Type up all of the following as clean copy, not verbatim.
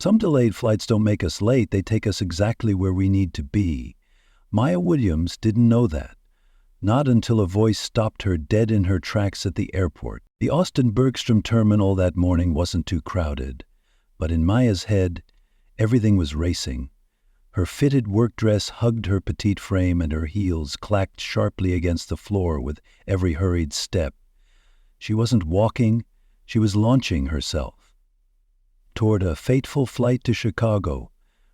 Some delayed flights don't make us late, they take us exactly where we need to be. Maya Williams didn't know that. Not until a voice stopped her dead in her tracks at the airport. The Austin Bergstrom terminal that morning wasn't too crowded, but in Maya's head, everything was racing. Her fitted work dress hugged her petite frame and her heels clacked sharply against the floor with every hurried step. She wasn't walking, she was launching herself toward a fateful flight to Chicago,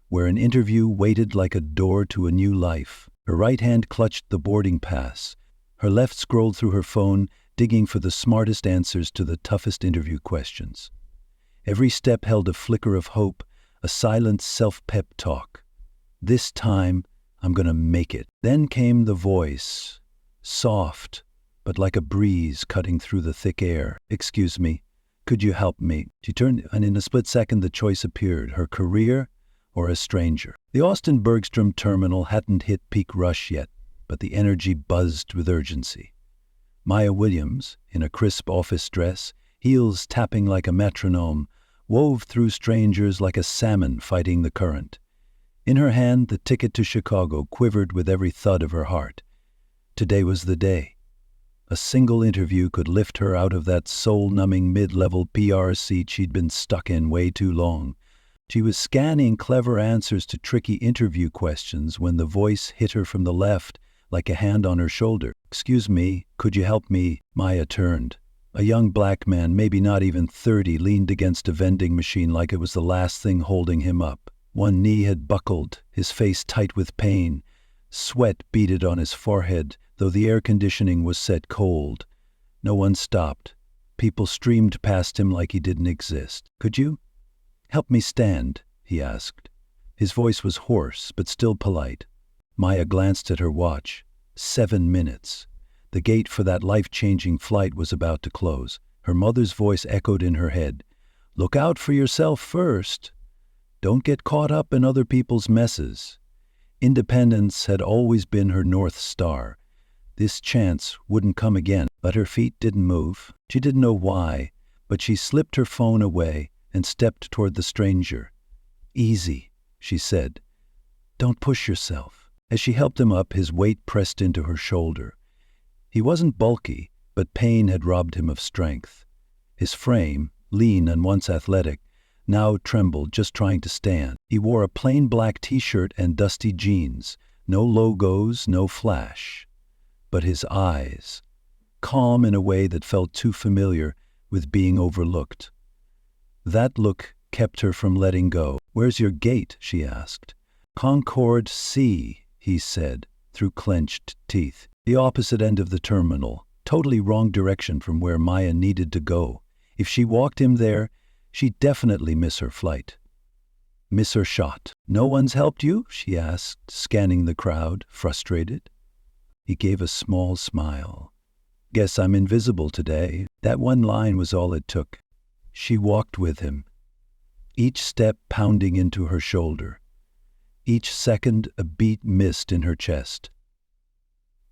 where an interview waited like a door to a new life. Her right hand clutched the boarding pass. Her left scrolled through her phone, digging for the smartest answers to the toughest interview questions. Every step held a flicker of hope, a silent self-pep talk. This time, I'm gonna make it. Then came the voice, soft, but like a breeze cutting through the thick air. Excuse me, could you help me? She turned, and in a split second the choice appeared, her career or a stranger. The Austin Bergstrom terminal hadn't hit peak rush yet, but the energy buzzed with urgency. Maya Williams, in a crisp office dress, heels tapping like a metronome, wove through strangers like a salmon fighting the current. In her hand, the ticket to Chicago quivered with every thud of her heart. Today was the day. A single interview could lift her out of that soul-numbing mid-level PR seat she'd been stuck in way too long. She was scanning clever answers to tricky interview questions when the voice hit her from the left, like a hand on her shoulder. Excuse me, could you help me? Maya turned. A young black man, maybe not even 30, leaned against a vending machine like it was the last thing holding him up. One knee had buckled, his face tight with pain. Sweat beaded on his forehead, though the air conditioning was set cold. No one stopped. People streamed past him like he didn't exist. Could you help me stand? He asked. His voice was hoarse, but still polite. Maya glanced at her watch. 7 minutes. The gate for that life-changing flight was about to close. Her mother's voice echoed in her head. Look out for yourself first. Don't get caught up in other people's messes. Independence had always been her North Star. This chance wouldn't come again, but her feet didn't move. She didn't know why, but she slipped her phone away and stepped toward the stranger. Easy, she said. Don't push yourself. As she helped him up, his weight pressed into her shoulder. He wasn't bulky, but pain had robbed him of strength. His frame, lean and once athletic, now trembled just trying to stand. He wore a plain black t-shirt and dusty jeans. No logos, no flash. But his eyes, calm in a way that felt too familiar with being overlooked. That look kept her from letting go. Where's your gate? She asked. Concord C, he said, through clenched teeth. The opposite end of the terminal, totally wrong direction from where Maya needed to go. If she walked him there, she'd definitely miss her flight. Miss her shot. No one's helped you? She asked, scanning the crowd, frustrated. He gave a small smile. Guess I'm invisible today. That one line was all it took. She walked with him, each step pounding into her shoulder, each second a beat missed in her chest.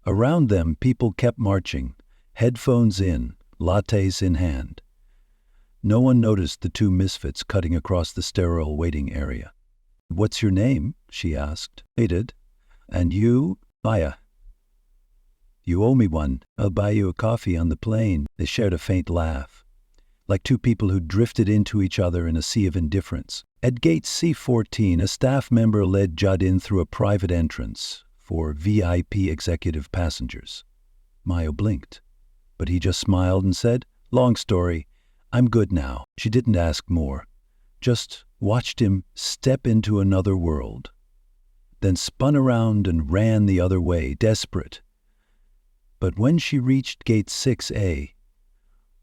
Around them, people kept marching, headphones in, lattes in hand. No one noticed the two misfits cutting across the sterile waiting area. What's your name? She asked. Waited. And you? Maya. You owe me one. I'll buy you a coffee on the plane. They shared a faint laugh, like two people who drifted into each other in a sea of indifference. At gate C14, a staff member led Judd in through a private entrance for VIP executive passengers. Maya blinked, but he just smiled and said, Long story, I'm good now. She didn't ask more, just watched him step into another world, then spun around and ran the other way, desperate. But when she reached gate 6A,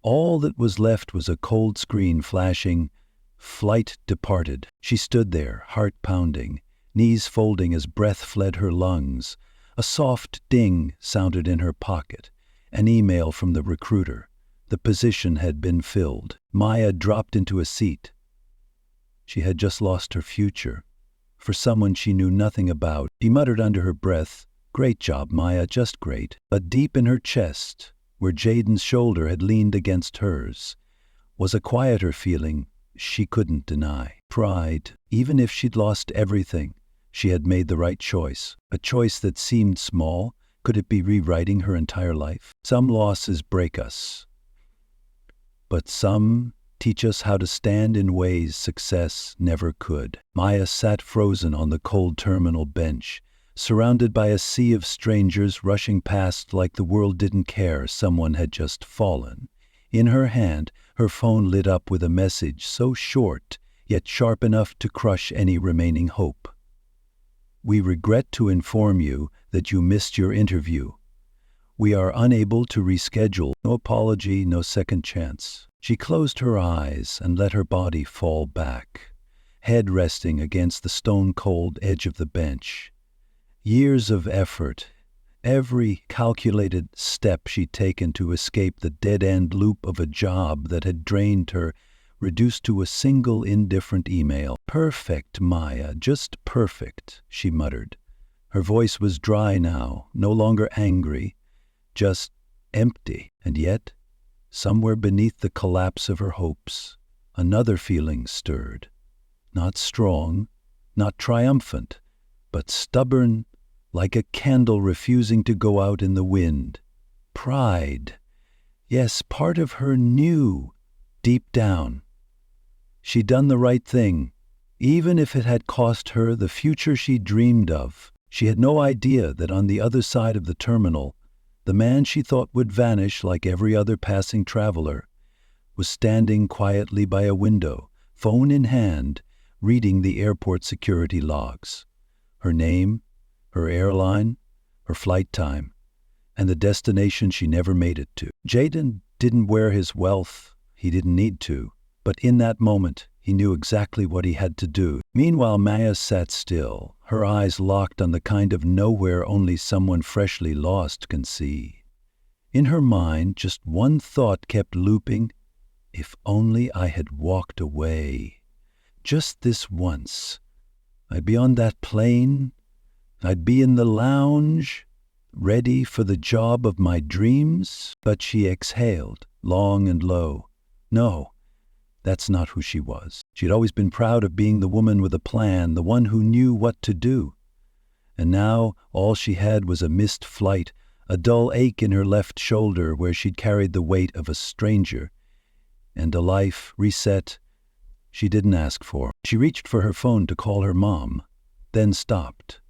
all that was left was a cold screen flashing, "Flight departed." She stood there, heart pounding, knees folding as breath fled her lungs. A soft ding sounded in her pocket, an email from the recruiter. The position had been filled. Maya dropped into a seat. She had just lost her future for someone she knew nothing about. She muttered under her breath, "Great job, Maya, just great." But deep in her chest, where Jaden's shoulder had leaned against hers, was a quieter feeling she couldn't deny. Pride. Even if she'd lost everything, she had made the right choice. A choice that seemed small. Could it be rewriting her entire life? Some losses break us, but some teach us how to stand in ways success never could. Maya sat frozen on the cold terminal bench, surrounded by a sea of strangers rushing past like the world didn't care someone had just fallen. In her hand, her phone lit up with a message so short, yet sharp enough to crush any remaining hope. We regret to inform you that you missed your interview. We are unable to reschedule. No apology, no second chance. She closed her eyes and let her body fall back, head resting against the stone-cold edge of the bench. Years of effort, every calculated step she'd taken to escape the dead-end loop of a job that had drained her, reduced to a single indifferent email. "Perfect, Maya, just perfect," she muttered. Her voice was dry now, no longer angry, just empty. And yet, somewhere beneath the collapse of her hopes, another feeling stirred. Not strong, not triumphant, but stubborn, like a candle refusing to go out in the wind. Pride. Yes, part of her knew, deep down. She'd done the right thing, even if it had cost her the future she dreamed of. She had no idea that on the other side of the terminal, the man she thought would vanish like every other passing traveler was standing quietly by a window, phone in hand, reading the airport security logs. Her name, her airline, her flight time, and the destination she never made it to. Jaden didn't wear his wealth. He didn't need to. But in that moment, he knew exactly what he had to do. Meanwhile, Maya sat still, her eyes locked on the kind of nowhere only someone freshly lost can see. In her mind, just one thought kept looping: if only I had walked away. Just this once. I'd be on that plane. I'd be in the lounge, ready for the job of my dreams. But she exhaled, long and low. No. That's not who she was. She'd always been proud of being the woman with a plan, the one who knew what to do. And now all she had was a missed flight, a dull ache in her left shoulder where she'd carried the weight of a stranger, and a life reset she didn't ask for. She reached for her phone to call her mom, then stopped.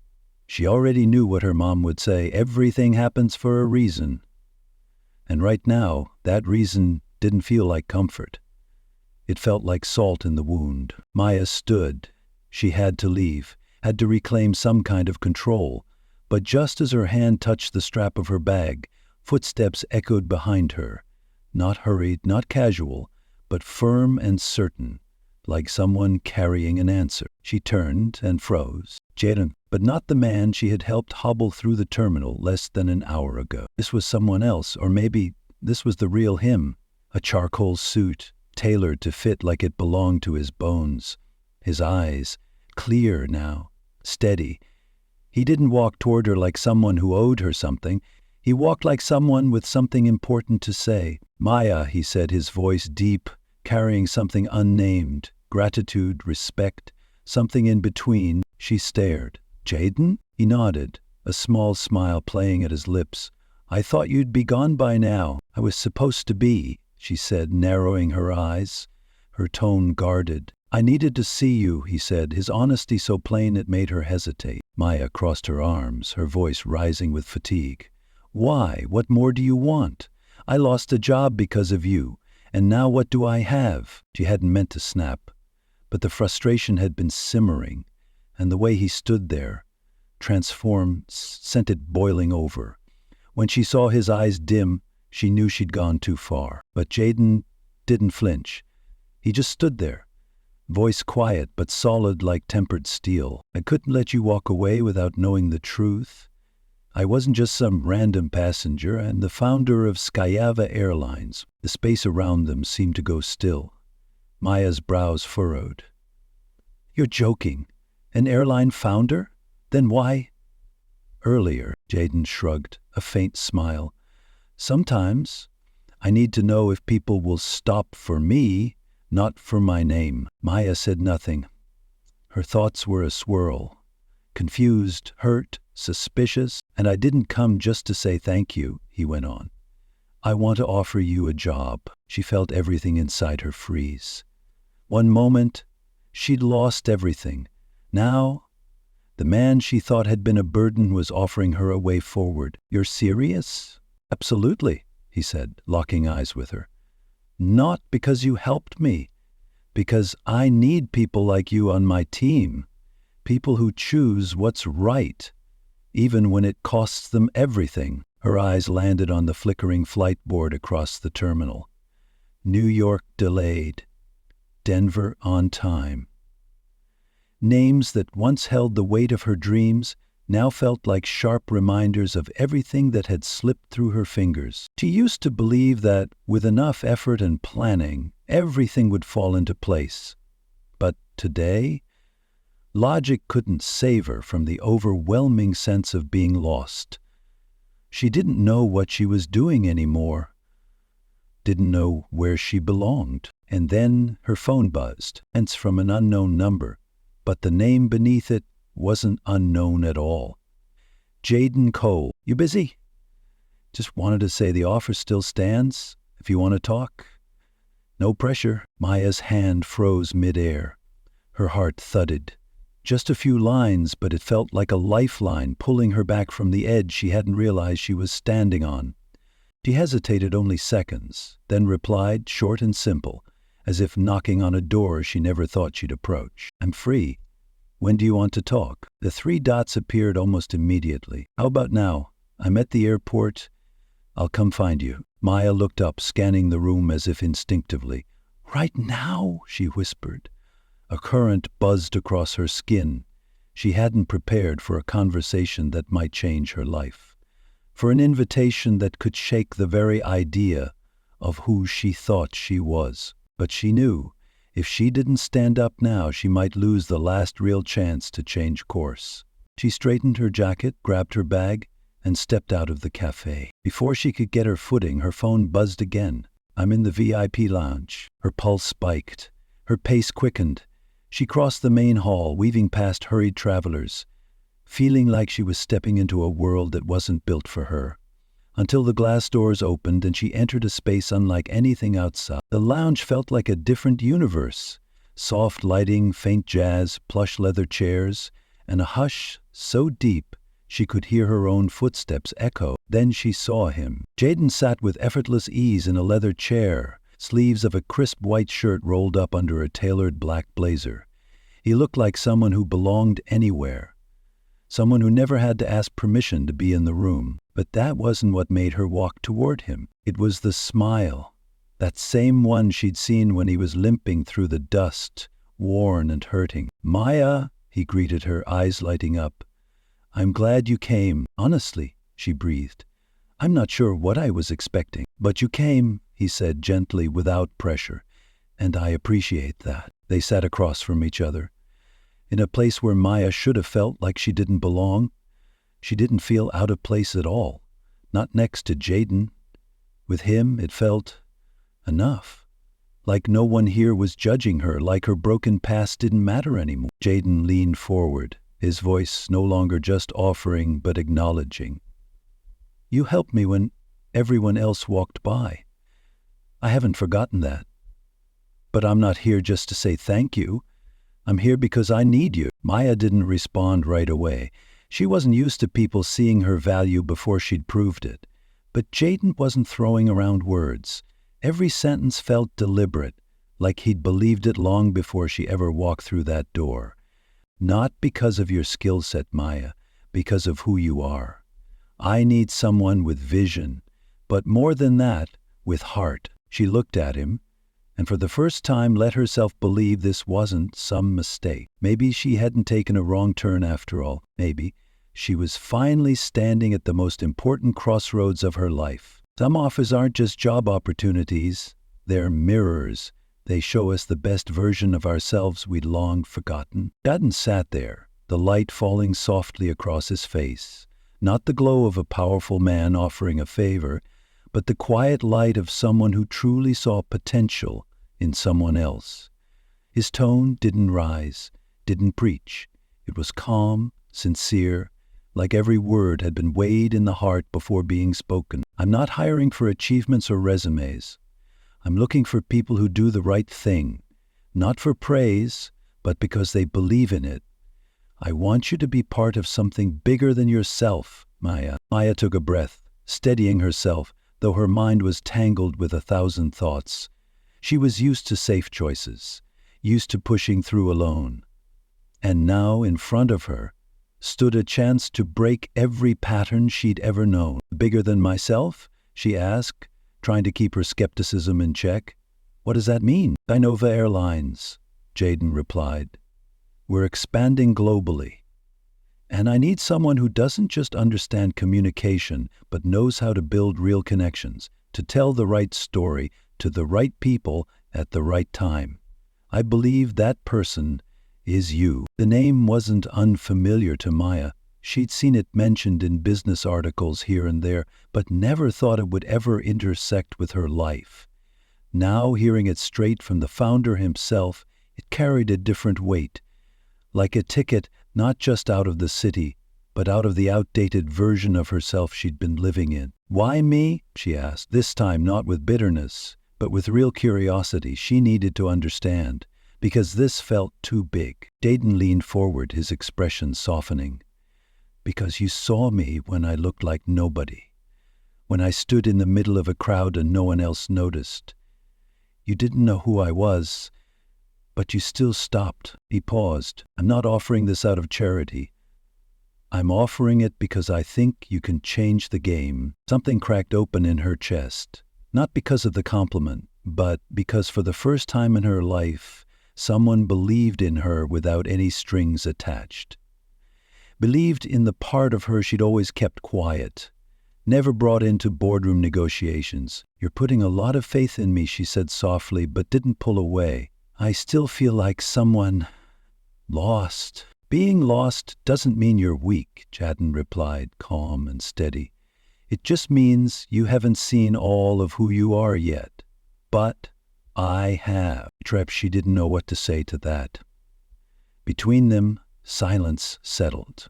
She already knew what her mom would say: everything happens for a reason. And right now, that reason didn't feel like comfort. It felt like salt in the wound. Maya stood. She had to leave, had to reclaim some kind of control. But just as her hand touched the strap of her bag, footsteps echoed behind her. Not hurried, not casual, but firm and certain, like someone carrying an answer. She turned and froze. Jaden, but not the man she had helped hobble through the terminal less than an hour ago. This was someone else, or maybe this was the real him. A charcoal suit, tailored to fit like it belonged to his bones. His eyes, clear now, steady. He didn't walk toward her like someone who owed her something. He walked like someone with something important to say. "Maya," he said, his voice deep, carrying something unnamed, gratitude, respect, something in between. She stared. "Jaden?" He nodded, a small smile playing at his lips. "I thought you'd be gone by now. I was supposed to be," she said, narrowing her eyes, her tone guarded. "I needed to see you," he said, his honesty so plain it made her hesitate. Maya crossed her arms, her voice rising with fatigue. "Why? What more do you want? I lost a job because of you, and now what do I have?" She hadn't meant to snap, but the frustration had been simmering, and the way he stood there, transformed, sent it boiling over. When she saw his eyes dim, she knew she'd gone too far. But Jaden didn't flinch. He just stood there, voice quiet but solid like tempered steel. "I couldn't let you walk away without knowing the truth. I wasn't just some random passenger. I'm the founder of Skyava Airlines." The space around them seemed to go still. Maya's brows furrowed. "You're joking. An airline founder? Then why?" "Earlier," Jaden shrugged, a faint smile. "Sometimes I need to know if people will stop for me, Not for my name. Maya said nothing. Her thoughts were a swirl. Confused, hurt, suspicious. And I didn't come just to say thank you, he went on. I want to offer you a job. She felt everything inside her freeze. One moment, she'd lost everything. Now, the man she thought had been a burden was offering her a way forward. You're serious? Absolutely, he said, locking eyes with her. Not because you helped me, because I need people like you on my team, people who choose what's right, even when it costs them everything. Her eyes landed on the flickering flight board across the terminal. New York delayed, Denver on time. Names that once held the weight of her dreams now felt like sharp reminders of everything that had slipped through her fingers. She used to believe that, with enough effort and planning, everything would fall into place. But today, logic couldn't save her from the overwhelming sense of being lost. She didn't know what she was doing anymore, didn't know where she belonged. And then her phone buzzed, hence from an unknown number. But the name beneath it wasn't unknown at all. Jaden Cole. You busy? Just wanted to say the offer still stands, if you want to talk. No pressure. Maya's hand froze midair. Her heart thudded. Just a few lines, but it felt like a lifeline pulling her back from the edge she hadn't realized she was standing on. She hesitated only seconds, then replied, short and simple, as if knocking on a door she never thought she'd approach. I'm free. When do you want to talk? The 3 dots appeared almost immediately. How about now? I'm at the airport. I'll come find you. Maya looked up, scanning the room as if instinctively. Right now? She whispered. A current buzzed across her skin. She hadn't prepared for a conversation that might change her life, for an invitation that could shake the very idea of who she thought she was. But she knew, if she didn't stand up now, she might lose the last real chance to change course. She straightened her jacket, grabbed her bag, and stepped out of the cafe. Before she could get her footing, her phone buzzed again. I'm in the VIP lounge. Her pulse spiked. Her pace quickened. She crossed the main hall, weaving past hurried travelers, feeling like she was stepping into a world that wasn't built for her. Until the glass doors opened and she entered a space unlike anything outside. The lounge felt like a different universe. Soft lighting, faint jazz, plush leather chairs, and a hush so deep she could hear her own footsteps echo. Then she saw him. Jaden sat with effortless ease in a leather chair, sleeves of a crisp white shirt rolled up under a tailored black blazer. He looked like someone who belonged anywhere, someone who never had to ask permission to be in the room. But that wasn't what made her walk toward him. It was the smile, that same one she'd seen when he was limping through the dust, worn and hurting. Maya, he greeted her, eyes lighting up. I'm glad you came. Honestly, she breathed. I'm not sure what I was expecting. But you came, he said gently, without pressure. And I appreciate that. They sat across from each other, in a place where Maya should have felt like she didn't belong. She didn't feel out of place at all, not next to Jaden. With him, it felt enough, like no one here was judging her, like her broken past didn't matter anymore. Jaden leaned forward, his voice no longer just offering but acknowledging. You helped me when everyone else walked by. I haven't forgotten that. But I'm not here just to say thank you. I'm here because I need you. Maya didn't respond right away. She wasn't used to people seeing her value before she'd proved it. But Jaden wasn't throwing around words. Every sentence felt deliberate, like he'd believed it long before she ever walked through that door. Not because of your skill set, Maya, because of who you are. I need someone with vision, but more than that, with heart. She looked at him, and for the first time let herself believe this wasn't some mistake. Maybe she hadn't taken a wrong turn after all. Maybe she was finally standing at the most important crossroads of her life. Some offers aren't just job opportunities, they're mirrors. They show us the best version of ourselves we'd long forgotten. Jaden sat there, the light falling softly across his face. Not the glow of a powerful man offering a favor, but the quiet light of someone who truly saw potential in someone else. His tone didn't rise, didn't preach. It was calm, sincere, like every word had been weighed in the heart before being spoken. I'm not hiring for achievements or resumes. I'm looking for people who do the right thing, not for praise, but because they believe in it. I want you to be part of something bigger than yourself, Maya. Maya took a breath, steadying herself, though her mind was tangled with 1,000 thoughts. She was used to safe choices, used to pushing through alone. And now, in front of her, stood a chance to break every pattern she'd ever known. Bigger than myself? She asked, trying to keep her skepticism in check. What does that mean? Dinova Airlines, Jaden replied. We're expanding globally. And I need someone who doesn't just understand communication, but knows how to build real connections, to tell the right story to the right people at the right time. I believe that person is you. The name wasn't unfamiliar to Maya. She'd seen it mentioned in business articles here and there, but never thought it would ever intersect with her life. Now, hearing it straight from the founder himself, it carried a different weight, like a ticket not just out of the city, but out of the outdated version of herself she'd been living in. Why me? She asked, this time not with bitterness, but with real curiosity. She needed to understand, because this felt too big. Jaden leaned forward, his expression softening. Because you saw me when I looked like nobody, when I stood in the middle of a crowd and no one else noticed. You didn't know who I was, but you still stopped. He paused. I'm not offering this out of charity. I'm offering it because I think you can change the game. Something cracked open in her chest, not because of the compliment, but because for the first time in her life, someone believed in her without any strings attached. Believed in the part of her she'd always kept quiet, never brought into boardroom negotiations. You're putting a lot of faith in me, she said softly, but didn't pull away. I still feel like someone lost. Being lost doesn't mean you're weak, Jaden replied, calm and steady. It just means you haven't seen all of who you are yet. But I have. She didn't know what to say to that. Between them, silence settled.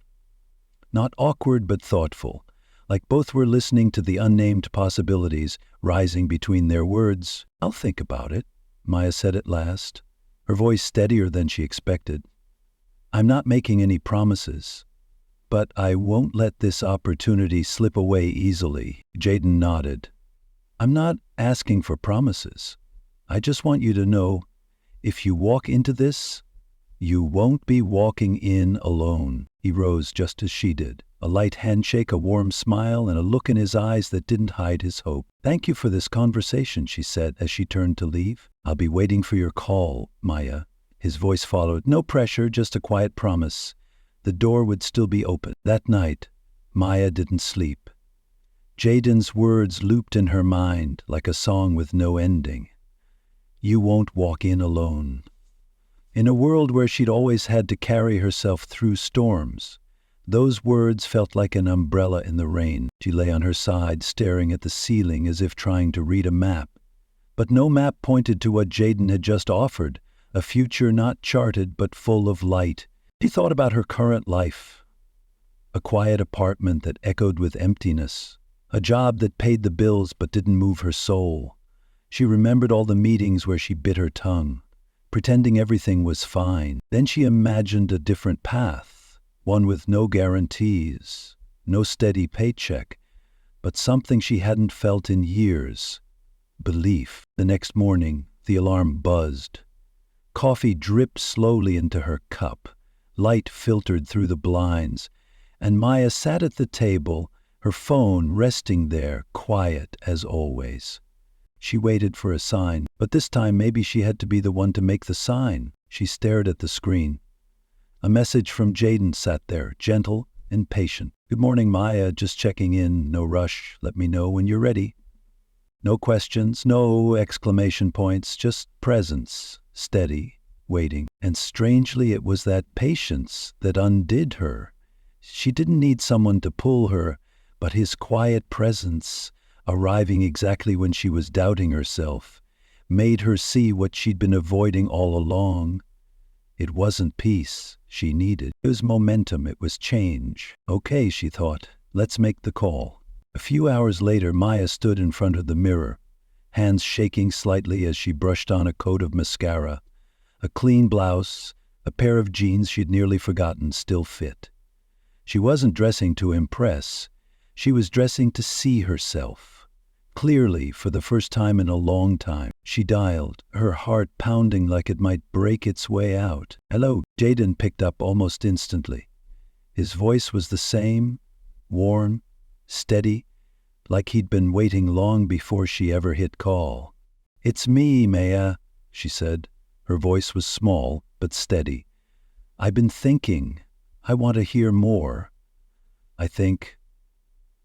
Not awkward, but thoughtful, like both were listening to the unnamed possibilities rising between their words. I'll think about it, Maya said at last, her voice steadier than she expected. I'm not making any promises, but I won't let this opportunity slip away easily. Jaden nodded. I'm not asking for promises. I just want you to know, if you walk into this, you won't be walking in alone. He rose just as she did. A light handshake, a warm smile, and a look in his eyes that didn't hide his hope. Thank you for this conversation, she said as she turned to leave. I'll be waiting for your call, Maya. His voice followed. No pressure, just a quiet promise. The door would still be open. That night, Maya didn't sleep. Jaden's words looped in her mind like a song with no ending. You won't walk in alone. In a world where she'd always had to carry herself through storms, those words felt like an umbrella in the rain. She lay on her side, staring at the ceiling as if trying to read a map. But no map pointed to what Jaden had just offered, a future not charted but full of light. She thought about her current life. A quiet apartment that echoed with emptiness. A job that paid the bills but didn't move her soul. She remembered all the meetings where she bit her tongue, pretending everything was fine. Then she imagined a different path, one with no guarantees, no steady paycheck, but something she hadn't felt in years. Belief. The next morning, the alarm buzzed. Coffee dripped slowly into her cup. Light filtered through the blinds, and Maya sat at the table, her phone resting there, quiet as always. She waited for a sign, but this time maybe she had to be the one to make the sign. She stared at the screen. A message from Jaden sat there, gentle and patient. Good morning, Maya, just checking in, no rush, let me know when you're ready. No questions, no exclamation points, just presence, steady, waiting. And strangely, it was that patience that undid her. She didn't need someone to pull her, but his quiet presence, arriving exactly when she was doubting herself, made her see what she'd been avoiding all along. It wasn't peace she needed. It was momentum, it was change. Okay, she thought, let's make the call. A few hours later, Maya stood in front of the mirror, hands shaking slightly as she brushed on a coat of mascara. A clean blouse, a pair of jeans she'd nearly forgotten still fit. She wasn't dressing to impress. She was dressing to see herself. Clearly, for the first time in a long time, she dialed, her heart pounding like it might break its way out. "Hello," Jaden picked up almost instantly. His voice was the same, warm, steady, like he'd been waiting long before she ever hit call. "It's me, Maya," she said. Her voice was small, but steady. "I've been thinking. I want to hear more. I think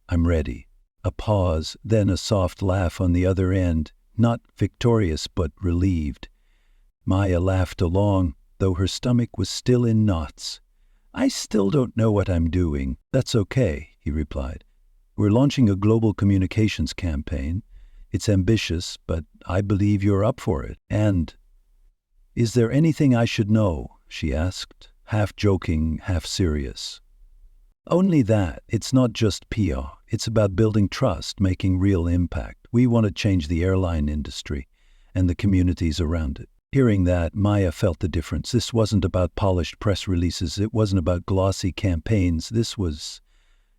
I'm ready." A pause, then a soft laugh on the other end, not victorious but relieved. Maya laughed along, though her stomach was still in knots. "I still don't know what I'm doing." "That's okay," he replied. "We're launching a global communications campaign. It's ambitious, but I believe you're up for it. And is there anything I should know?" she asked, half joking, half serious. "Only that. It's not just PR. It's about building trust, making real impact. We want to change the airline industry and the communities around it." Hearing that, Maya felt the difference. This wasn't about polished press releases. It wasn't about glossy campaigns. This was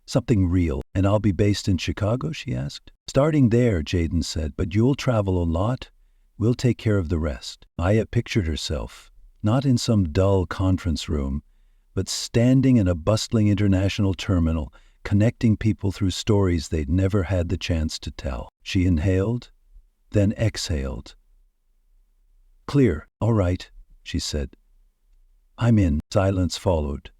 something real. "And I'll be based in Chicago?" she asked. "Starting there," Jaden said, "but you'll travel a lot. We'll take care of the rest." Maya pictured herself, not in some dull conference room, but standing in a bustling international terminal, connecting people through stories they'd never had the chance to tell. She inhaled, then exhaled. "Clear. All right," she said. "I'm in." Silence followed.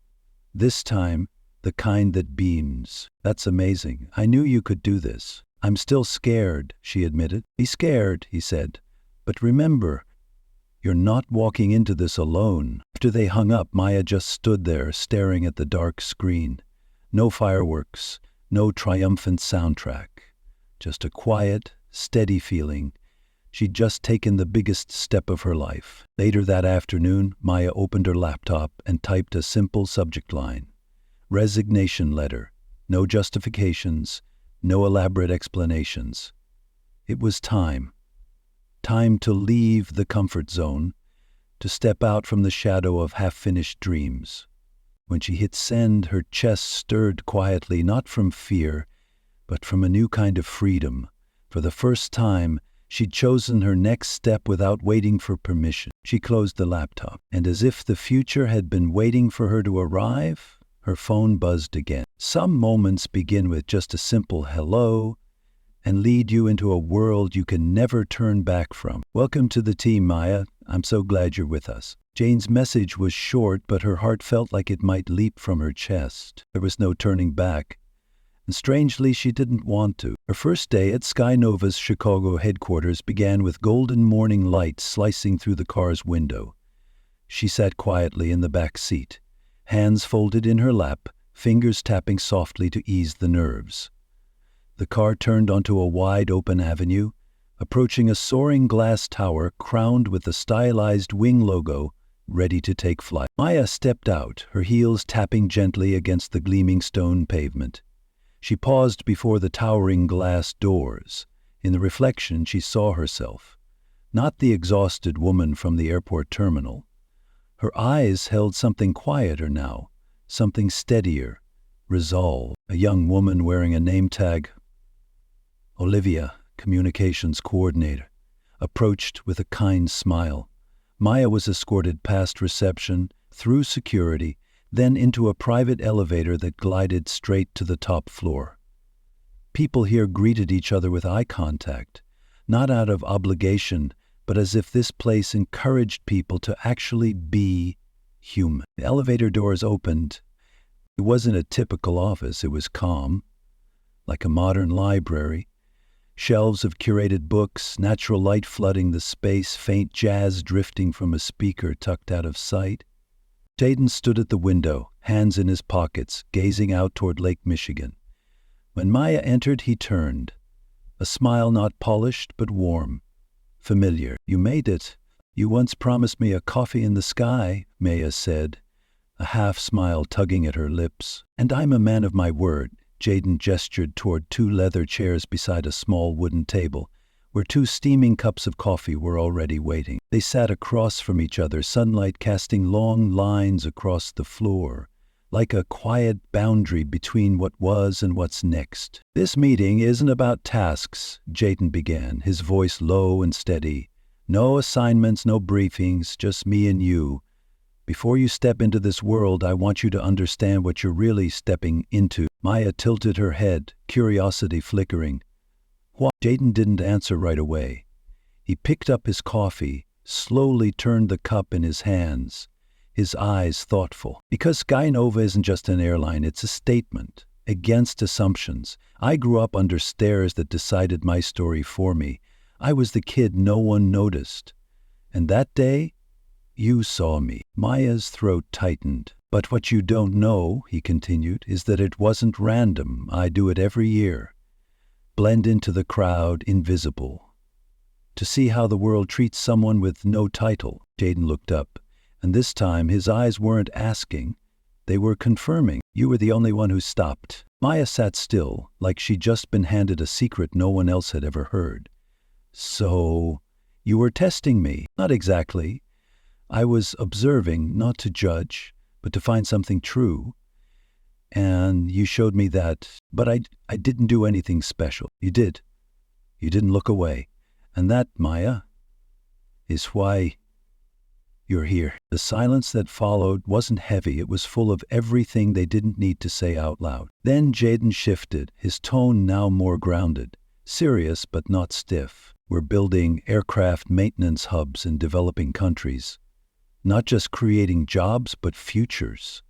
This time, the kind that beams. "That's amazing. I knew you could do this." "I'm still scared," she admitted. "Be scared," he said. "But remember, you're not walking into this alone." After they hung up, Maya just stood there staring at the dark screen. No fireworks, no triumphant soundtrack. Just a quiet, steady feeling. She'd just taken the biggest step of her life. Later that afternoon, Maya opened her laptop and typed a simple subject line. Resignation letter. No justifications, no elaborate explanations. It was time. Time to leave the comfort zone, to step out from the shadow of half-finished dreams. When she hit send, her chest stirred quietly, not from fear, but from a new kind of freedom. For the first time, she'd chosen her next step without waiting for permission. She closed the laptop, and as if the future had been waiting for her to arrive, her phone buzzed again. Some moments begin with just a simple hello, and lead you into a world you can never turn back from. "Welcome to the team, Maya. I'm so glad you're with us." Jane's message was short, but her heart felt like it might leap from her chest. There was no turning back, and strangely, she didn't want to. Her first day at Skynova's Chicago headquarters began with golden morning light slicing through the car's window. She sat quietly in the back seat, hands folded in her lap, fingers tapping softly to ease the nerves. The car turned onto a wide-open avenue, approaching a soaring glass tower crowned with the stylized wing logo, ready to take flight. Maya stepped out, her heels tapping gently against the gleaming stone pavement. She paused before the towering glass doors. In the reflection, she saw herself, not the exhausted woman from the airport terminal. Her eyes held something quieter now, something steadier, resolve. A young woman wearing a name tag, Olivia, communications coordinator, approached with a kind smile. Maya was escorted past reception, through security, then into a private elevator that glided straight to the top floor. People here greeted each other with eye contact, not out of obligation, but as if this place encouraged people to actually be human. The elevator doors opened. It wasn't a typical office. It was calm, like a modern library. Shelves of curated books, natural light flooding the space, faint jazz drifting from a speaker tucked out of sight. Jaden stood at the window, hands in his pockets, gazing out toward Lake Michigan. When Maya entered, he turned, a smile not polished but warm. Familiar. You made it. You once promised me a coffee in the sky, Maya said, a half-smile tugging at her lips. And I'm a man of my word. Jaden gestured toward 2 leather chairs beside a small wooden table, where 2 steaming cups of coffee were already waiting. They sat across from each other, sunlight casting long lines across the floor, like a quiet boundary between what was and what's next. This meeting isn't about tasks, Jaden began, his voice low and steady. No assignments, no briefings, just me and you. Before you step into this world, I want you to understand what you're really stepping into. Maya tilted her head, curiosity flickering. What? Jaden didn't answer right away. He picked up his coffee, slowly turned the cup in his hands, his eyes thoughtful. Because Skynova isn't just an airline, it's a statement against assumptions. I grew up under stairs that decided my story for me. I was the kid no one noticed. And that day, you saw me. Maya's throat tightened. But what you don't know, he continued, is that it wasn't random. I do it every year. Blend into the crowd, invisible. To see how the world treats someone with no title. Jaden looked up, and this time his eyes weren't asking. They were confirming. You were the only one who stopped. Maya sat still, like she'd just been handed a secret no one else had ever heard. So, you were testing me? Not exactly. I was observing, not to judge, but to find something true. And you showed me that, but I didn't do anything special. You did. You didn't look away. And that, Maya, is why you're here. The silence that followed wasn't heavy. It was full of everything they didn't need to say out loud. Then Jaden shifted, his tone now more grounded, serious but not stiff. We're building aircraft maintenance hubs in developing countries. Not just creating jobs, but futures.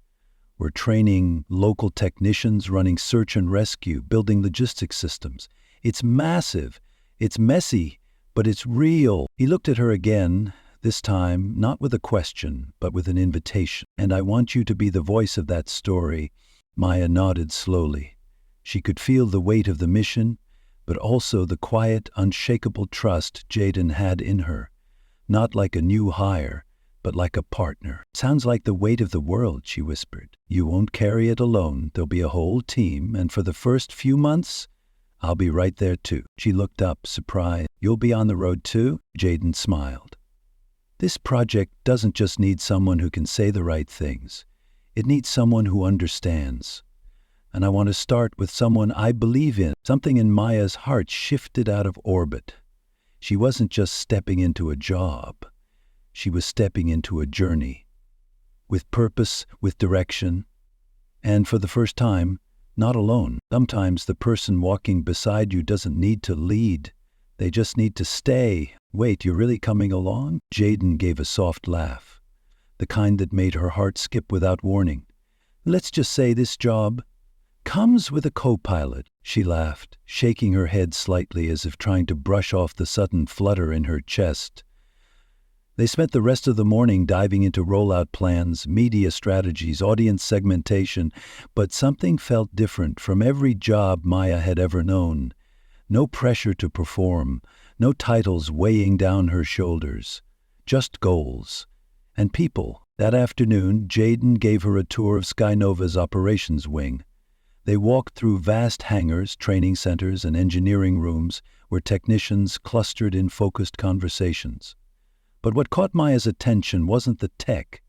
We're training local technicians, running search and rescue, building logistics systems. It's massive. It's messy, but it's real. He looked at her again, this time not with a question, but with an invitation. And I want you to be the voice of that story. Maya nodded slowly. She could feel the weight of the mission, but also the quiet, unshakable trust Jaden had in her. Not like a new hire, but like a partner. Sounds like the weight of the world, she whispered. You won't carry it alone. There'll be a whole team, and for the first few months, I'll be right there too. She looked up, surprised. You'll be on the road too? Jaden smiled. This project doesn't just need someone who can say the right things. It needs someone who understands. And I want to start with someone I believe in. Something in Maya's heart shifted out of orbit. She wasn't just stepping into a job. She was stepping into a journey. With purpose, with direction. And for the first time, not alone. Sometimes the person walking beside you doesn't need to lead. They just need to stay. Wait, you're really coming along? Jaden gave a soft laugh, the kind that made her heart skip without warning. Let's just say this job comes with a co-pilot, she laughed, shaking her head slightly as if trying to brush off the sudden flutter in her chest. They spent the rest of the morning diving into rollout plans, media strategies, audience segmentation, but something felt different from every job Maya had ever known. No pressure to perform, no titles weighing down her shoulders, just goals and people. That afternoon, Jaden gave her a tour of Skynova's operations wing. They walked through vast hangars, training centers, and engineering rooms where technicians clustered in focused conversations. But what caught Maya's attention wasn't the tech.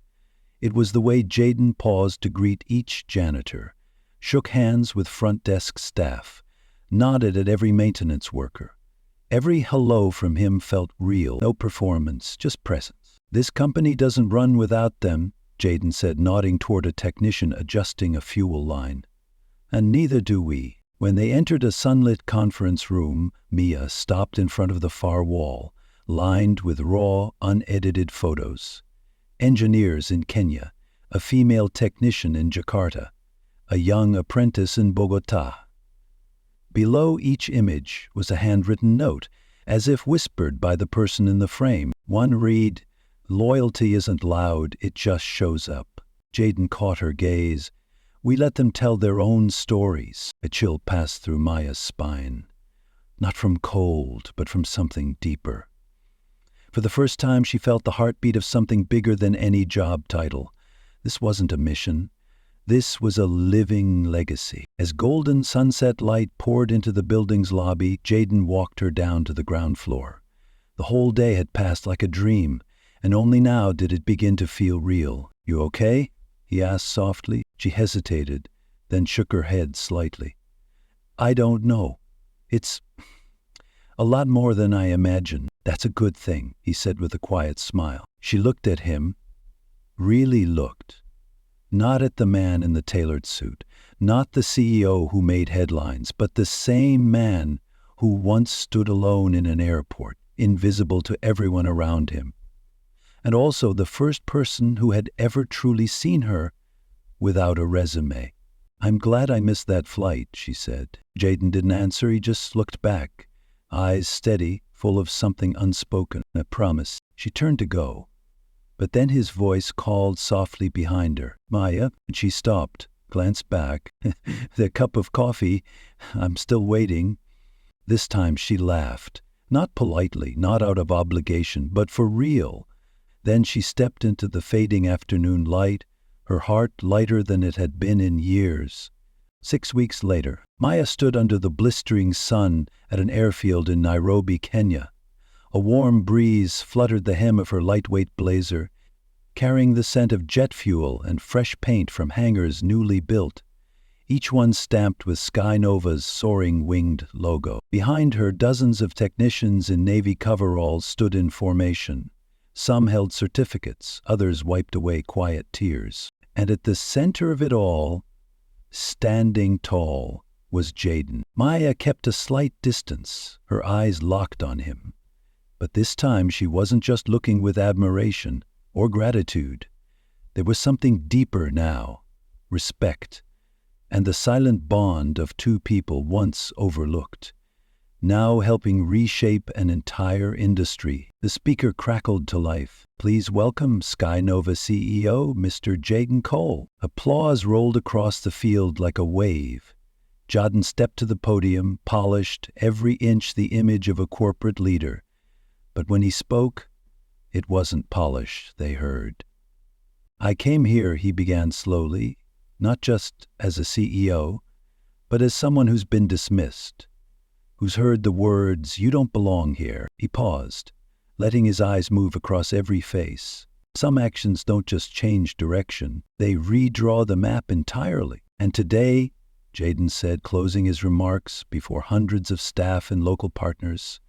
It was the way Jaden paused to greet each janitor, shook hands with front desk staff, nodded at every maintenance worker. Every hello from him felt real, no performance, just presence. This company doesn't run without them, Jaden said, nodding toward a technician adjusting a fuel line. And neither do we. When they entered a sunlit conference room, Mia stopped in front of the far wall, lined with raw, unedited photos. Engineers in Kenya, a female technician in Jakarta, a young apprentice in Bogota. Below each image was a handwritten note, as if whispered by the person in the frame. One read, "Loyalty isn't loud, it just shows up." Jaden caught her gaze. We let them tell their own stories. A chill passed through Maya's spine. Not from cold, but from something deeper. For the first time, she felt the heartbeat of something bigger than any job title. This wasn't a mission. This was a living legacy. As golden sunset light poured into the building's lobby, Jaden walked her down to the ground floor. The whole day had passed like a dream, and only now did it begin to feel real. "You okay?" he asked softly. She hesitated, then shook her head slightly. "I don't know. It's a lot more than I imagined." "That's a good thing," he said with a quiet smile. She looked at him, really looked. Not at the man in the tailored suit, not the CEO who made headlines, but the same man who once stood alone in an airport, invisible to everyone around him. And also the first person who had ever truly seen her without a resume. "I'm glad I missed that flight," she said. Jaden didn't answer, he just looked back, eyes steady, full of something unspoken, a promise. She turned to go, but then his voice called softly behind her. "Maya," and she stopped, glanced back. "The cup of coffee, I'm still waiting." This time she laughed, not politely, not out of obligation, but for real. Then she stepped into the fading afternoon light, her heart lighter than it had been in years. 6 weeks later, Maya stood under the blistering sun at an airfield in Nairobi, Kenya. A warm breeze fluttered the hem of her lightweight blazer, carrying the scent of jet fuel and fresh paint from hangars newly built, each one stamped with Skynova's soaring winged logo. Behind her, dozens of technicians in Navy coveralls stood in formation. Some held certificates, others wiped away quiet tears. And at the center of it all, standing tall, was Jaden. Maya kept a slight distance, her eyes locked on him. But this time she wasn't just looking with admiration or gratitude. There was something deeper now, respect, and the silent bond of two people once overlooked, now helping reshape an entire industry. The speaker crackled to life. "Please welcome Skynova CEO, Mr. Jaden Cole." Applause rolled across the field like a wave. Jaden stepped to the podium, polished, every inch the image of a corporate leader. But when he spoke, it wasn't polish, they heard. "I came here," he began slowly, "not just as a CEO, but as someone who's been dismissed, who's heard the words, 'You don't belong here.'" He paused, letting his eyes move across every face. Some actions don't just change direction, they redraw the map entirely. "And today," Jaden said, closing his remarks before hundreds of staff and local partners,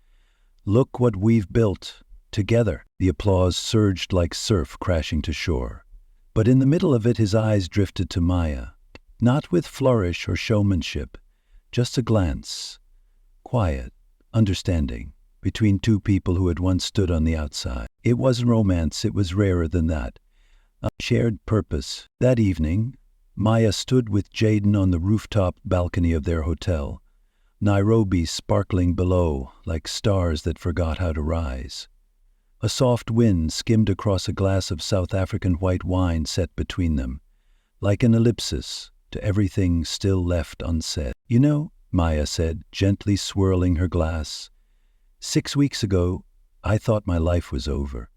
"look what we've built together." The applause surged like surf crashing to shore. But in the middle of it, his eyes drifted to Maya, not with flourish or showmanship, just a glance, quiet, understanding, between two people who had once stood on the outside. It wasn't romance, it was rarer than that. A shared purpose. That evening, Maya stood with Jaden on the rooftop balcony of their hotel, Nairobi sparkling below like stars that forgot how to rise. A soft wind skimmed across a glass of South African white wine set between them, like an ellipsis to everything still left unsaid. "You know," Maya said, gently swirling her glass, 6 weeks ago, I thought my life was over.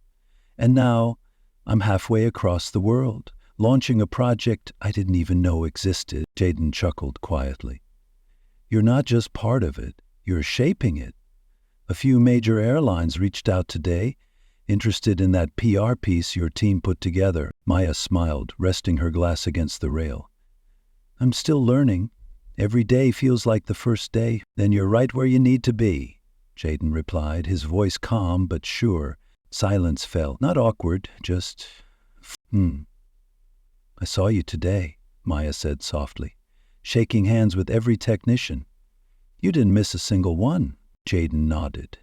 And now, I'm halfway across the world, launching a project I didn't even know existed." Jaden chuckled quietly. "You're not just part of it, you're shaping it. A few major airlines reached out today, interested in that PR piece your team put together." Maya smiled, resting her glass against the rail. "I'm still learning. Every day feels like the first day." "Then you're right where you need to be," Jaden replied, his voice calm but sure. Silence fell, not awkward, just, "I saw you today," Maya said softly, shaking hands with every technician. "You didn't miss a single one." Jaden nodded.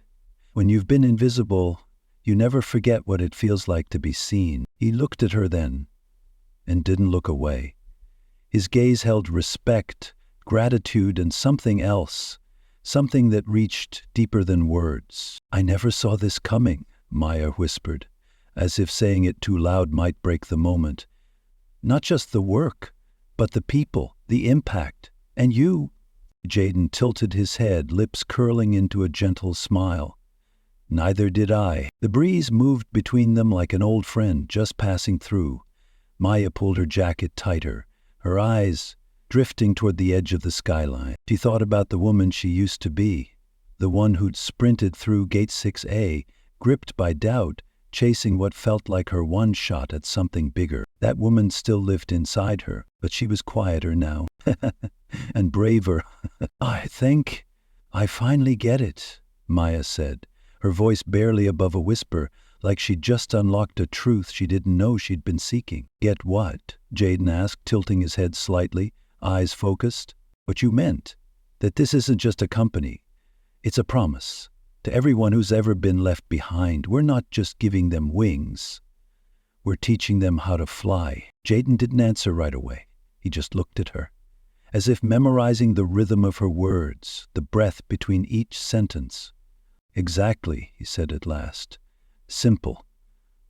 "When you've been invisible, you never forget what it feels like to be seen." He looked at her then, and didn't look away. His gaze held respect, gratitude, and something else, something that reached deeper than words. "I never saw this coming," Maya whispered, as if saying it too loud might break the moment. "Not just the work, but the people, the impact, and you." Jaden tilted his head, lips curling into a gentle smile. Neither did I. The breeze moved between them like an old friend just passing through. Maya pulled her jacket tighter, her eyes drifting toward the edge of the skyline. She thought about the woman she used to be, the one who'd sprinted through Gate 6A, gripped by doubt, chasing what felt like her one shot at something bigger. That woman still lived inside her, but she was quieter now. And braver. "I think I finally get it," Maya said, her voice barely above a whisper, like she'd just unlocked a truth she didn't know she'd been seeking. "Get what?" Jaden asked, tilting his head slightly, eyes focused. "What you meant. That this isn't just a company. It's a promise. To everyone who's ever been left behind, we're not just giving them wings. We're teaching them how to fly." Jaden didn't answer right away. He just looked at her, as if memorizing the rhythm of her words, the breath between each sentence. "Exactly," he said at last. "Simple,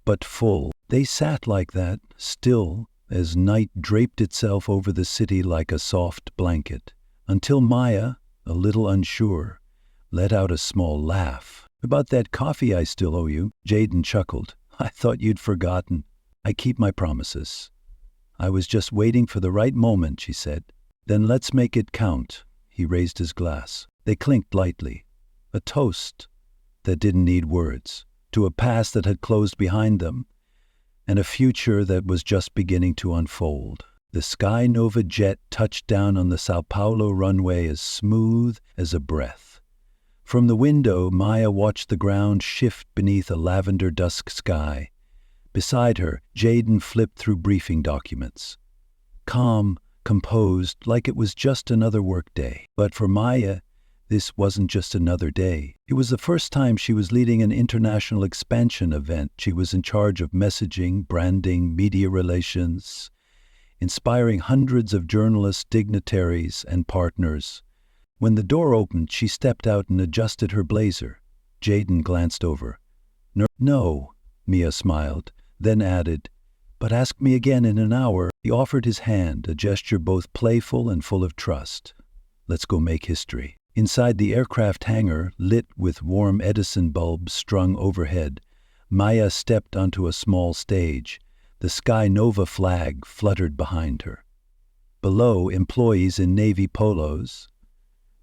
but full." They sat like that, still, as night draped itself over the city like a soft blanket, until Maya, a little unsure, let out a small laugh. "About that coffee I still owe you," Jaden chuckled. "I thought you'd forgotten. I keep my promises." "I was just waiting for the right moment," she said. "Then let's make it count." He raised his glass. They clinked lightly. A toast that didn't need words, to a past that had closed behind them, and a future that was just beginning to unfold. The Sky Nova jet touched down on the Sao Paulo runway as smooth as a breath. From the window, Maya watched the ground shift beneath a lavender dusk sky. Beside her, Jaden flipped through briefing documents. Calm, composed, like it was just another workday. But for Maya, this wasn't just another day. It was the first time she was leading an international expansion event. She was in charge of messaging, branding, media relations, inspiring hundreds of journalists, dignitaries, and partners. When the door opened, she stepped out and adjusted her blazer. Jaden glanced over. "No," Mia smiled, then added, "But ask me again in an hour." He offered his hand, a gesture both playful and full of trust. "Let's go make history." Inside the aircraft hangar, lit with warm Edison bulbs strung overhead, Maya stepped onto a small stage. The Sky Nova flag fluttered behind her. Below, employees in navy polos,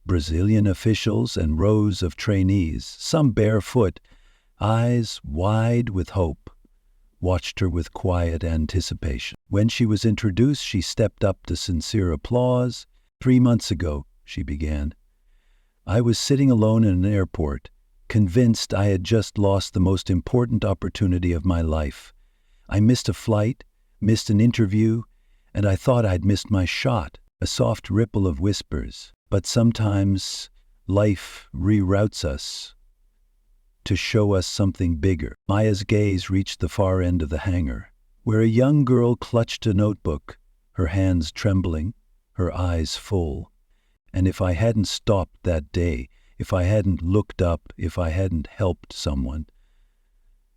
Brazilian officials, and rows of trainees, some barefoot, eyes wide with hope, watched her with quiet anticipation. When she was introduced, she stepped up to sincere applause. "3 months ago," she began, "I was sitting alone in an airport, convinced I had just lost the most important opportunity of my life. I missed a flight, missed an interview, and I thought I'd missed my shot." A soft ripple of whispers. "But sometimes life reroutes us to show us something bigger." Maya's gaze reached the far end of the hangar, where a young girl clutched a notebook, her hands trembling, her eyes full. "And if I hadn't stopped that day, if I hadn't looked up, if I hadn't helped someone,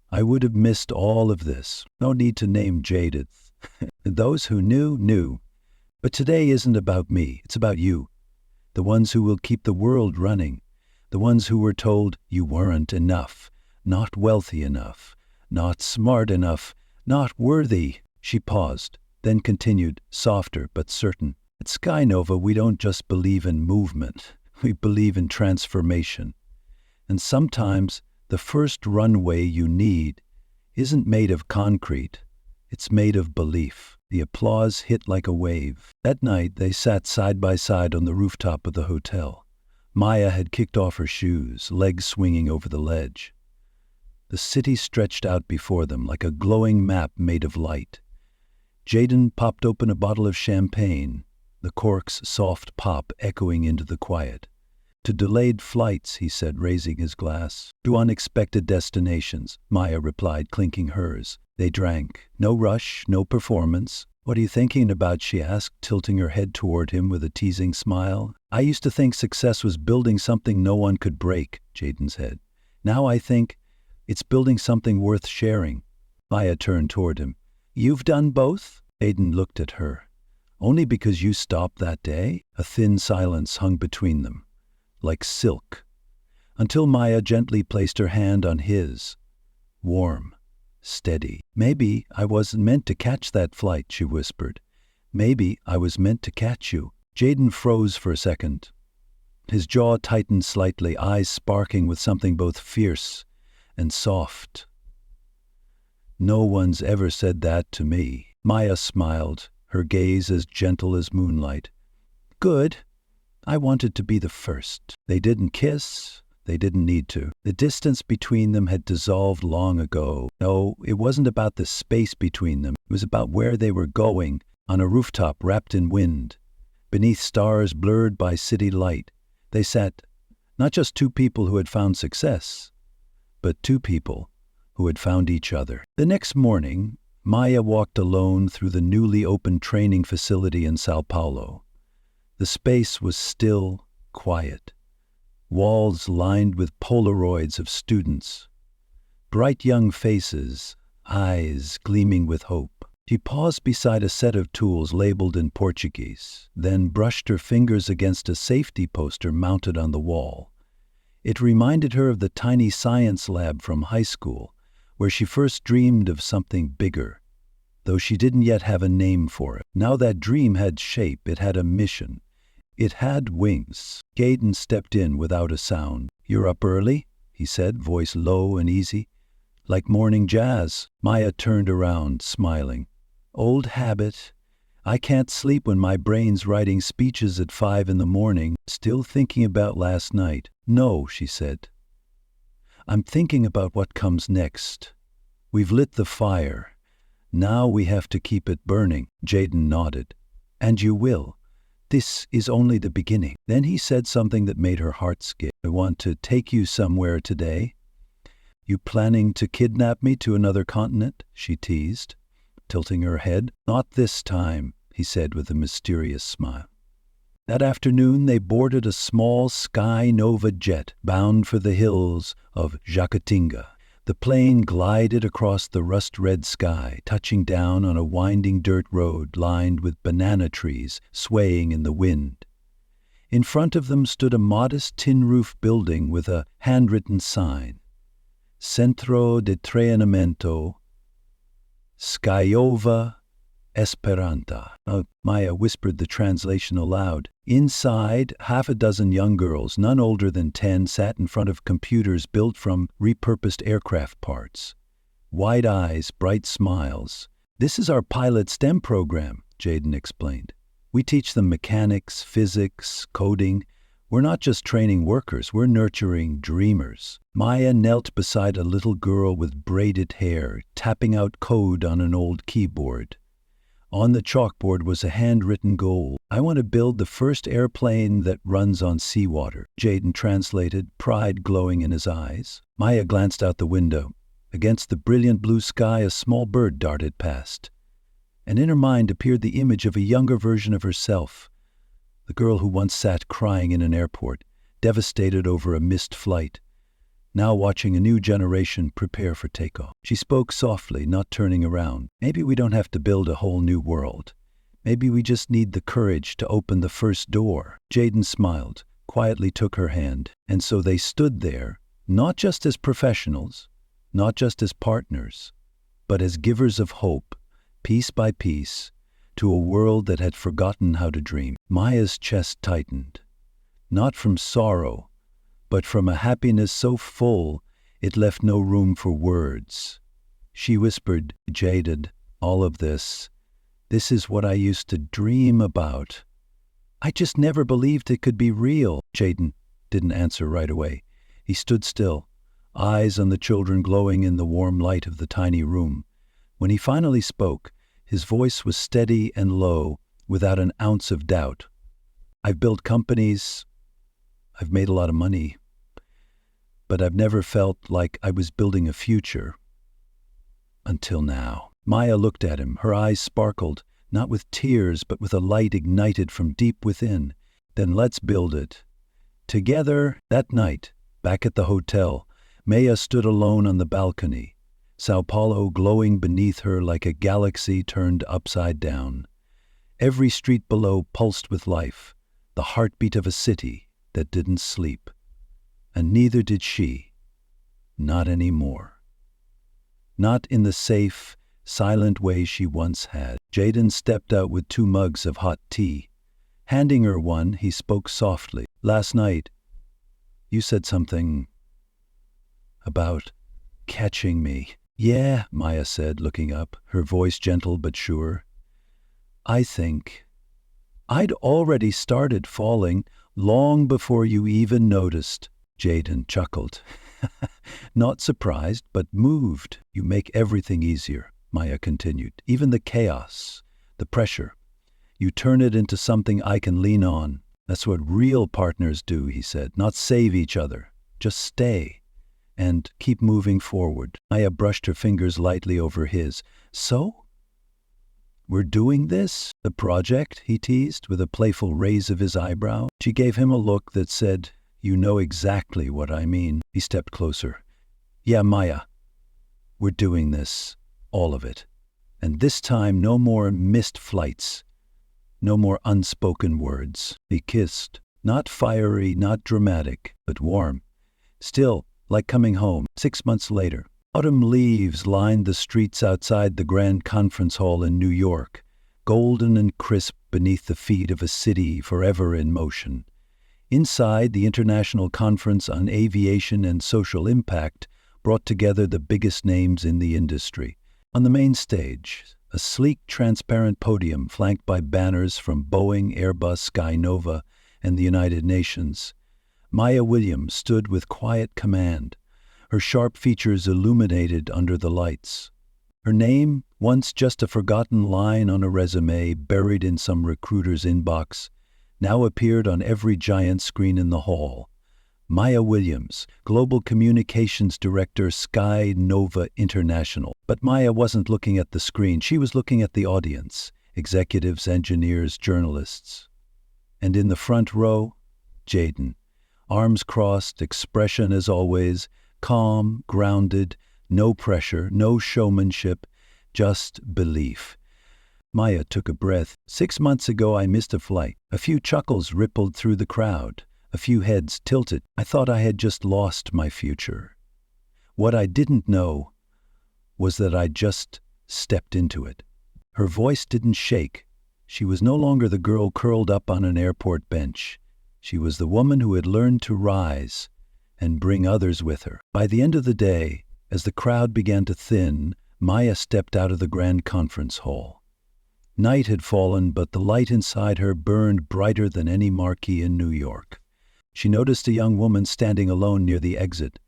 I would have missed all of this." No need to name Jadith. Those who knew, knew. But today isn't about me, it's about you. The ones who will keep the world running. The ones who were told you weren't enough, not wealthy enough, not smart enough, not worthy. She paused, then continued, softer but certain. "At Sky Nova, we don't just believe in movement. We believe in transformation. And sometimes the first runway you need isn't made of concrete. It's made of belief." The applause hit like a wave. That night, they sat side by side on the rooftop of the hotel. Maya had kicked off her shoes, legs swinging over the ledge. The city stretched out before them like a glowing map made of light. Jaden popped open a bottle of champagne, the cork's soft pop echoing into the quiet. "To delayed flights," he said, raising his glass. "To unexpected destinations," Maya replied, clinking hers. They drank. "No rush, no performance." "What are you thinking about?" she asked, tilting her head toward him with a teasing smile. "I used to think success was building something no one could break," Jaden said. "Now I think it's building something worth sharing." Maya turned toward him. "You've done both?" Jaden looked at her. "Only because you stopped that day?" A thin silence hung between them, like silk. until Maya gently placed her hand on his. Warm, steady. "Maybe I wasn't meant to catch that flight," she whispered. "Maybe I was meant to catch you." Jaden froze for a second. His jaw tightened slightly, eyes sparking with something both fierce and soft. "No one's ever said that to me." Maya smiled, her gaze as gentle as moonlight. "Good. I wanted to be the first." They didn't kiss. They didn't need to. The distance between them had dissolved long ago. No, it wasn't about the space between them. It was about where they were going, on a rooftop wrapped in wind, beneath stars blurred by city light. They sat, not just two people who had found success, but two people who had found each other. The next morning, Maya walked alone through the newly opened training facility in Sao Paulo. The space was still, quiet. Walls lined with Polaroids of students. Bright young faces, eyes gleaming with hope. She paused beside a set of tools labeled in Portuguese, then brushed her fingers against a safety poster mounted on the wall. It reminded her of the tiny science lab from high school, where she first dreamed of something bigger, though she didn't yet have a name for it. Now that dream had shape, it had a mission. It had wings. Gaydon stepped in without a sound. "You're up early?" he said, voice low and easy. "Like morning jazz." Maya turned around, smiling. "Old habit. I can't sleep when my brain's writing speeches at 5 in the morning, still thinking about last night." "No," she said. "I'm thinking about what comes next. We've lit the fire. Now we have to keep it burning." Jaden nodded. "And you will. This is only the beginning." Then he said something that made her heart skip. "I want to take you somewhere today." "You planning to kidnap me to another continent?" she teased, tilting her head. "Not this time," he said with a mysterious smile. That afternoon they boarded a small Sky Nova jet bound for the hills of Jacutinga. The plane glided across the rust-red sky, touching down on a winding dirt road lined with banana trees swaying in the wind. In front of them stood a modest tin-roof building with a handwritten sign, Centro de Treinamento Skyova Esperanta. Maya whispered the translation aloud. Inside, half a dozen young girls, none older than 10, sat in front of computers built from repurposed aircraft parts. Wide eyes, bright smiles. "This is our pilot STEM program," Jaden explained. "We teach them mechanics, physics, coding. We're not just training workers, we're nurturing dreamers." Maya knelt beside a little girl with braided hair, tapping out code on an old keyboard. On the chalkboard was a handwritten goal. "I want to build the first airplane that runs on seawater." Jaden translated, pride glowing in his eyes. Maya glanced out the window. Against the brilliant blue sky, a small bird darted past. And in her mind appeared the image of a younger version of herself, the girl who once sat crying in an airport, devastated over a missed flight, now watching a new generation prepare for takeoff. She spoke softly, not turning around. "Maybe we don't have to build a whole new world. Maybe we just need the courage to open the first door." Jaden smiled, quietly took her hand, and so they stood there, not just as professionals, not just as partners, but as givers of hope, piece by piece, to a world that had forgotten how to dream. Maya's chest tightened, not from sorrow, but from a happiness so full it left no room for words. She whispered, jaded, "All of this is what I used to dream about. I just never believed it could be real." Jaden didn't answer right away. He stood still, eyes on the children glowing in the warm light of the tiny room. When he finally spoke, his voice was steady and low, without an ounce of doubt. "I've built companies. I've made a lot of money. But I've never felt like I was building a future. Until now." Maya looked at him. Her eyes sparkled, not with tears, but with a light ignited from deep within. "Then let's build it. Together." That night, back at the hotel, Maya stood alone on the balcony, Sao Paulo glowing beneath her like a galaxy turned upside down. Every street below pulsed with life, the heartbeat of a city that didn't sleep. And neither did she. Not anymore. Not in the safe, silent way she once had. Jaden stepped out with 2 mugs of hot tea. Handing her one, he spoke softly. "Last night, you said something about catching me." "Yeah," Maya said, looking up, her voice gentle but sure. "I think I'd already started falling long before you even noticed." Jaden chuckled. Not surprised, but moved. "You make everything easier," Maya continued. "Even the chaos, the pressure. You turn it into something I can lean on. That's what real partners do," he said. "Not save each other. Just stay and keep moving forward." Maya brushed her fingers lightly over his. "So? We're doing this? The project?" he teased, with a playful raise of his eyebrow. She gave him a look that said, "You know exactly what I mean." He stepped closer. "Yeah, Maya, we're doing this. All of it. And this time, no more missed flights. No more unspoken words." They kissed. Not fiery, not dramatic, but warm. Still, like coming home. 6 months later, autumn leaves lined the streets outside the Grand Conference Hall in New York, golden and crisp beneath the feet of a city forever in motion. Inside, the International Conference on Aviation and Social Impact brought together the biggest names in the industry. On the main stage, a sleek, transparent podium flanked by banners from Boeing, Airbus, Skynova, and the United Nations. Maya Williams stood with quiet command, her sharp features illuminated under the lights. Her name, once just a forgotten line on a resume buried in some recruiter's inbox, now appeared on every giant screen in the hall. Maya Williams, Global Communications Director, Skynova International. But Maya wasn't looking at the screen. She was looking at the audience, executives, engineers, journalists. And in the front row, Jaden, arms crossed, expression as always, calm, grounded, no pressure, no showmanship, just belief. Maya took a breath. 6 months ago, I missed a flight. A few chuckles rippled through the crowd. A few heads tilted. I thought I had just lost my future. What I didn't know was that I just stepped into it. Her voice didn't shake. She was no longer the girl curled up on an airport bench. She was the woman who had learned to rise and bring others with her. By the end of the day, as the crowd began to thin, Maya stepped out of the Grand Conference Hall. Night had fallen, but the light inside her burned brighter than any marquee in New York. She noticed a young woman standing alone near the exit,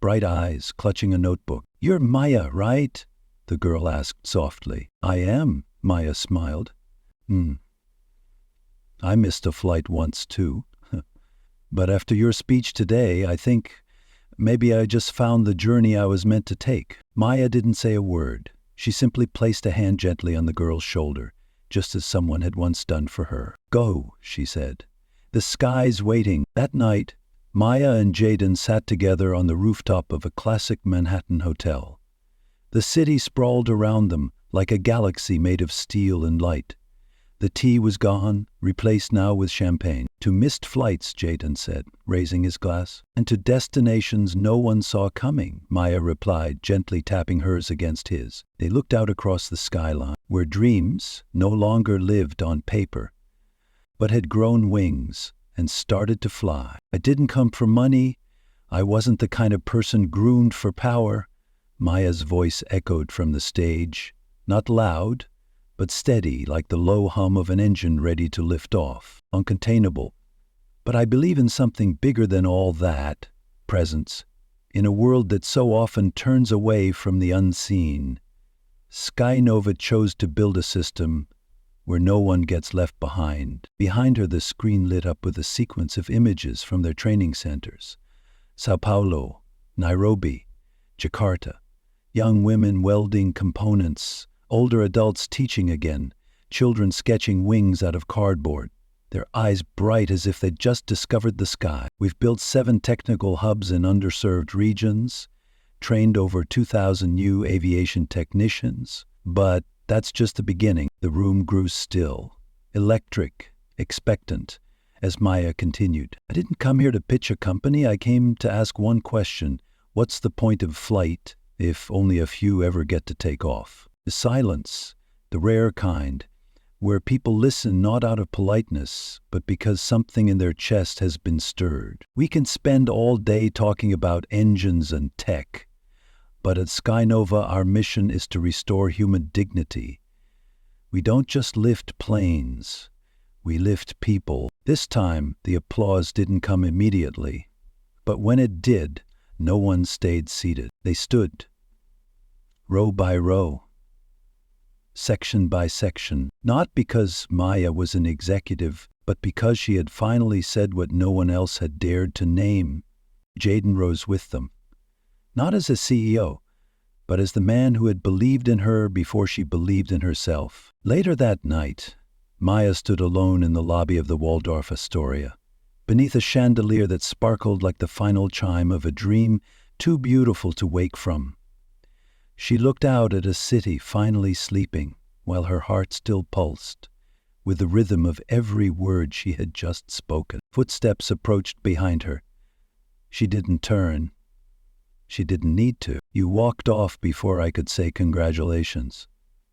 bright eyes, clutching a notebook. "You're Maya, right?" the girl asked softly. "I am," Maya smiled. I missed a flight once, too. But after your speech today, I think maybe I just found the journey I was meant to take." Maya didn't say a word. She simply placed a hand gently on the girl's shoulder, just as someone had once done for her. "Go," she said. "The sky's waiting." That night, Maya and Jaden sat together on the rooftop of a classic Manhattan hotel. The city sprawled around them like a galaxy made of steel and light. The tea was gone, replaced now with champagne. "To missed flights," Jaden said, raising his glass. "And to destinations no one saw coming," Maya replied, gently tapping hers against his. They looked out across the skyline, where dreams no longer lived on paper, but had grown wings and started to fly. "I didn't come for money. I wasn't the kind of person groomed for power." Maya's voice echoed from the stage, not loud, but steady, like the low hum of an engine ready to lift off. "Uncontainable. But I believe in something bigger than all that. Presence. In a world that so often turns away from the unseen. Skynova chose to build a system where no one gets left behind." Behind her, the screen lit up with a sequence of images from their training centers. Sao Paulo, Nairobi, Jakarta. Young women welding components, older adults teaching again, children sketching wings out of cardboard, their eyes bright as if they'd just discovered the sky. "We've built 7 technical hubs in underserved regions, trained over 2,000 new aviation technicians, but that's just the beginning." The room grew still, electric, expectant, as Maya continued. I didn't come here to pitch a company. I came to ask one question. What's the point of flight if only a few ever get to take off? The silence, the rare kind, where people listen not out of politeness, but because something in their chest has been stirred. We can spend all day talking about engines and tech, but at Skynova our mission is to restore human dignity. We don't just lift planes, we lift people. This time the applause didn't come immediately, but when it did, no one stayed seated. They stood, row by row, section by section, not because Maya was an executive, but because she had finally said what no one else had dared to name. Jaden rose with them, not as a CEO, but as the man who had believed in her before she believed in herself. Later that night, Maya stood alone in the lobby of the Waldorf Astoria, beneath a chandelier that sparkled like the final chime of a dream too beautiful to wake from. She looked out at a city finally sleeping, while her heart still pulsed, with the rhythm of every word she had just spoken. Footsteps approached behind her. She didn't turn. She didn't need to. You walked off before I could say congratulations.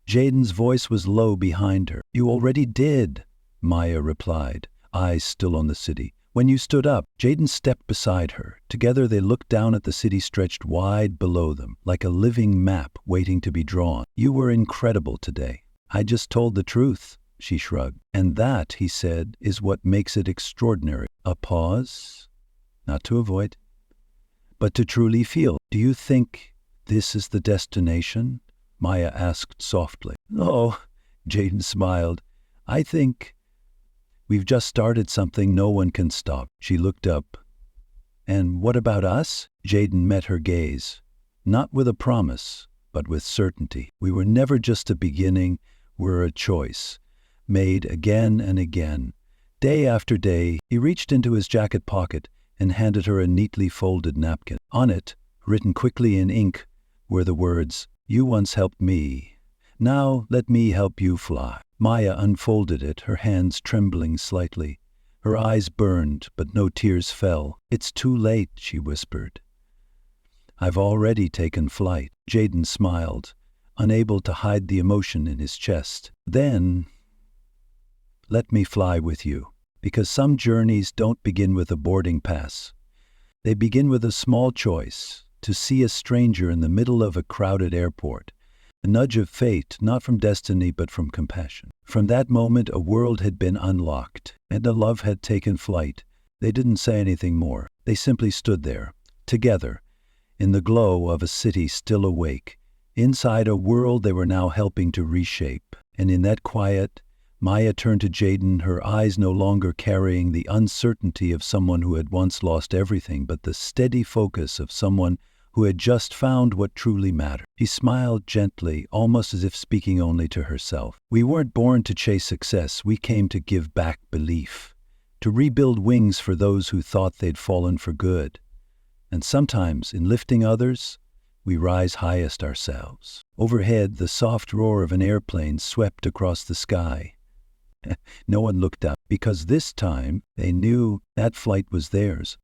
Jaden's voice was low behind her. You already did, Maya replied, eyes still on the city. When you stood up, Jaden stepped beside her. Together they looked down at the city stretched wide below them, like a living map waiting to be drawn. You were incredible today. I just told the truth, she shrugged. And that, he said, is what makes it extraordinary. A pause, not to avoid, but to truly feel. Do you think this is the destination? Maya asked softly. Oh, Jaden smiled. I think we've just started something no one can stop. She looked up. And what about us? Jaden met her gaze, not with a promise, but with certainty. We were never just a beginning, we're a choice, made again and again. Day after day, he reached into his jacket pocket and handed her a neatly folded napkin. On it, written quickly in ink, were the words, "You once helped me. Now let me help you fly." Maya unfolded it, her hands trembling slightly. Her eyes burned, but no tears fell. It's too late, she whispered. I've already taken flight. Jaden smiled, unable to hide the emotion in his chest. Then, let me fly with you, because some journeys don't begin with a boarding pass. They begin with a small choice, to see a stranger in the middle of a crowded airport. A nudge of fate, not from destiny but from compassion. From that moment a world had been unlocked, and a love had taken flight. They didn't say anything more. They simply stood there, together, in the glow of a city still awake, inside a world they were now helping to reshape. And in that quiet, Maya turned to Jaden, her eyes no longer carrying the uncertainty of someone who had once lost everything, but the steady focus of someone who had just found what truly mattered. He smiled gently, almost as if speaking only to herself. We weren't born to chase success, we came to give back belief, to rebuild wings for those who thought they'd fallen for good. And sometimes, in lifting others, we rise highest ourselves. Overhead, the soft roar of an airplane swept across the sky. No one looked up, because this time they knew that flight was theirs.